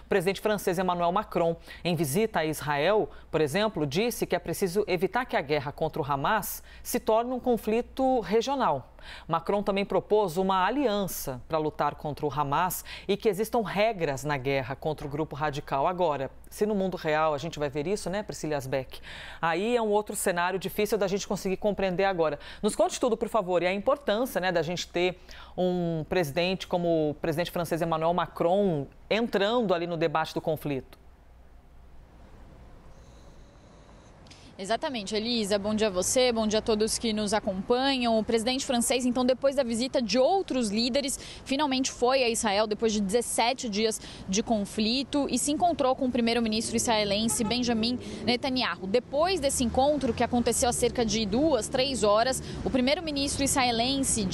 O presidente francês Emmanuel Macron, em visita a Israel, por exemplo, disse que é preciso evitar que a guerra contra o Hamas se torne um conflito regional. Macron também propôs uma aliança para lutar contra o Hamas e que existam regras na guerra contra o grupo radical. Agora, se no mundo real a gente vai ver isso, né, Priscila Asbeck? Aí é um outro cenário difícil da gente conseguir compreender agora. Nos conte tudo, por favor, e a importância, né, da gente ter um presidente como o presidente francês Emmanuel Macron entrando ali no debate do conflito. Exatamente, Elisa. Bom dia a você, bom dia a todos que nos acompanham. O presidente francês, então, depois da visita de outros líderes, finalmente foi a Israel depois de 17 dias de conflito e se encontrou com o primeiro-ministro israelense Benjamin Netanyahu. Depois desse encontro, que aconteceu há cerca de 2, 3 horas, o primeiro-ministro israelense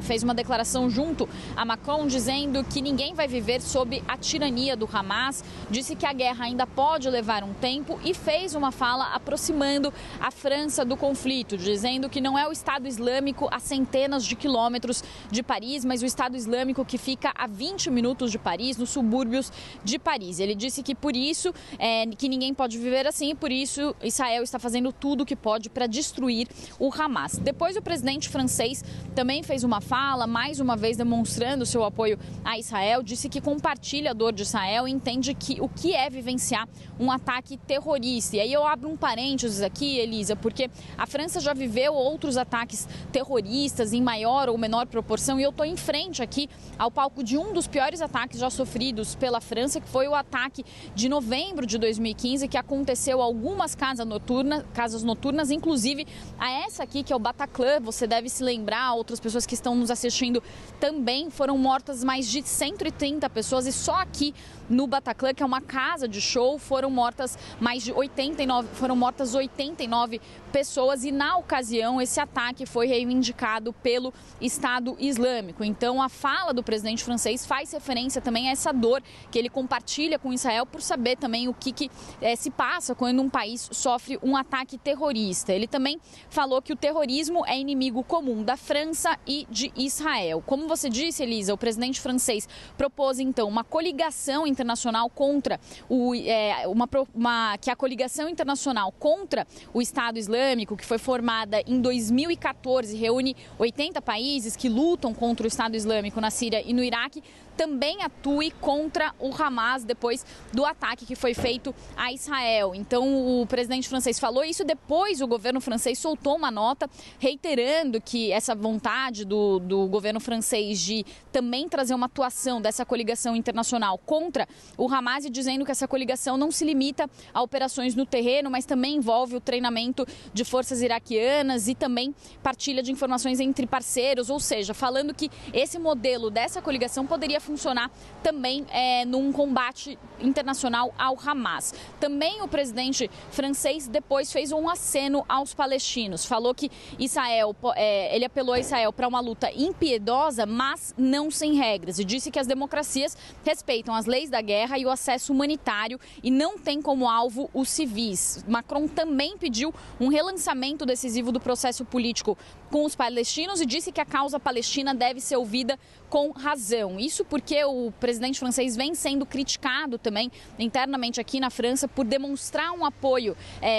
fez uma declaração junto a Macron, dizendo que ninguém vai viver sob a tirania do Hamas, disse que a guerra ainda pode levar um tempo e fez uma fala aproximando a França do conflito, dizendo que não é o Estado Islâmico a centenas de quilômetros de Paris, mas o Estado Islâmico que fica a 20 minutos de Paris, nos subúrbios de Paris. Ele disse que por isso que ninguém pode viver assim, por isso Israel está fazendo tudo o que pode para destruir o Hamas. Depois o presidente francês também fez uma fala, mais uma vez demonstrando seu apoio a Israel, disse que compartilha a dor de Israel e entende que o que é vivenciar um ataque terrorista. E aí eu abro um parênteses aqui, Elisa, porque a França já viveu outros ataques terroristas em maior ou menor proporção e eu estou em frente aqui ao palco de um dos piores ataques já sofridos pela França, que foi o ataque de novembro de 2015, que aconteceu algumas casas noturnas, inclusive a essa aqui, que é o Bataclan. Você deve se lembrar, outras pessoas que estão nos assistindo também, foram mortas mais de 130 pessoas e só aqui no Bataclan, que é uma casa de show, foram mortas 89 pessoas e na ocasião esse ataque foi reivindicado pelo Estado Islâmico. Então a fala do presidente francês faz referência também a essa dor que ele compartilha com Israel por saber também o que se passa quando um país sofre um ataque terrorista. Ele também falou que o terrorismo é inimigo comum da França e de Israel. Como você disse, Elisa, o presidente francês propôs então uma coligação internacional contra que a coligação internacional contra o Estado Islâmico, que foi formada em 2014, reúne 80 países que lutam contra o Estado Islâmico na Síria e no Iraque, também atue contra o Hamas depois do ataque que foi feito a Israel. Então o presidente francês falou isso, depois o governo francês soltou uma nota reiterando que essa vontade do governo francês de também trazer uma atuação dessa coligação internacional contra o Hamas e dizendo que essa coligação não se limita a operações no terreno, mas também envolve o treinamento de forças iraquianas e também partilha de informações entre parceiros, ou seja, falando que esse modelo dessa coligação poderia funcionar também num combate internacional ao Hamas. Também o presidente francês depois fez um aceno aos palestinos, falou que ele apelou a Israel para uma luta impiedosa, mas não sem regras, e disse que as democracias respeitam as leis da guerra e o acesso humanitário e não tem como alvo os civis. Macron também pediu um relançamento decisivo do processo político com os palestinos e disse que a causa palestina deve ser ouvida com razão. Isso porque o presidente francês vem sendo criticado também internamente aqui na França por demonstrar um apoio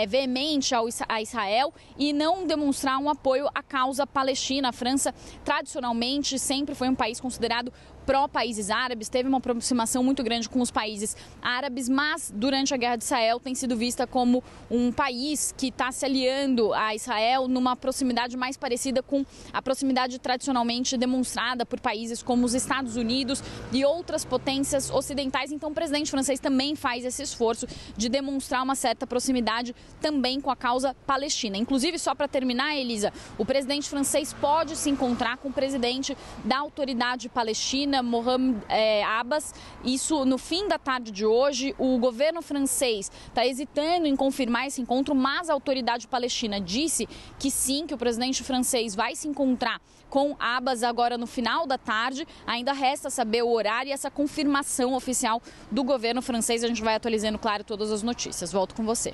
veemente a Israel e não demonstrar um apoio à causa palestina. A França, tradicionalmente, sempre foi um país considerado pró-países árabes, teve uma aproximação muito grande com os países árabes, mas durante a Guerra de Israel tem sido vista como um país que está se aliando a Israel numa proximidade mais parecida com a proximidade tradicionalmente demonstrada por países como os Estados Unidos e outras potências ocidentais. Então o presidente francês também faz esse esforço de demonstrar uma certa proximidade também com a causa palestina. Inclusive, só para terminar, Elisa, o presidente francês pode se encontrar com o presidente da autoridade palestina, Mohamed Abbas. Isso no fim da tarde de hoje. O governo francês está hesitando em confirmar esse encontro, mas a autoridade palestina disse que sim, que o presidente francês vai se encontrar com Abbas agora no final da tarde. Ainda resta saber o horário e essa confirmação oficial do governo francês. A gente vai atualizando, claro, todas as notícias. Volto com você.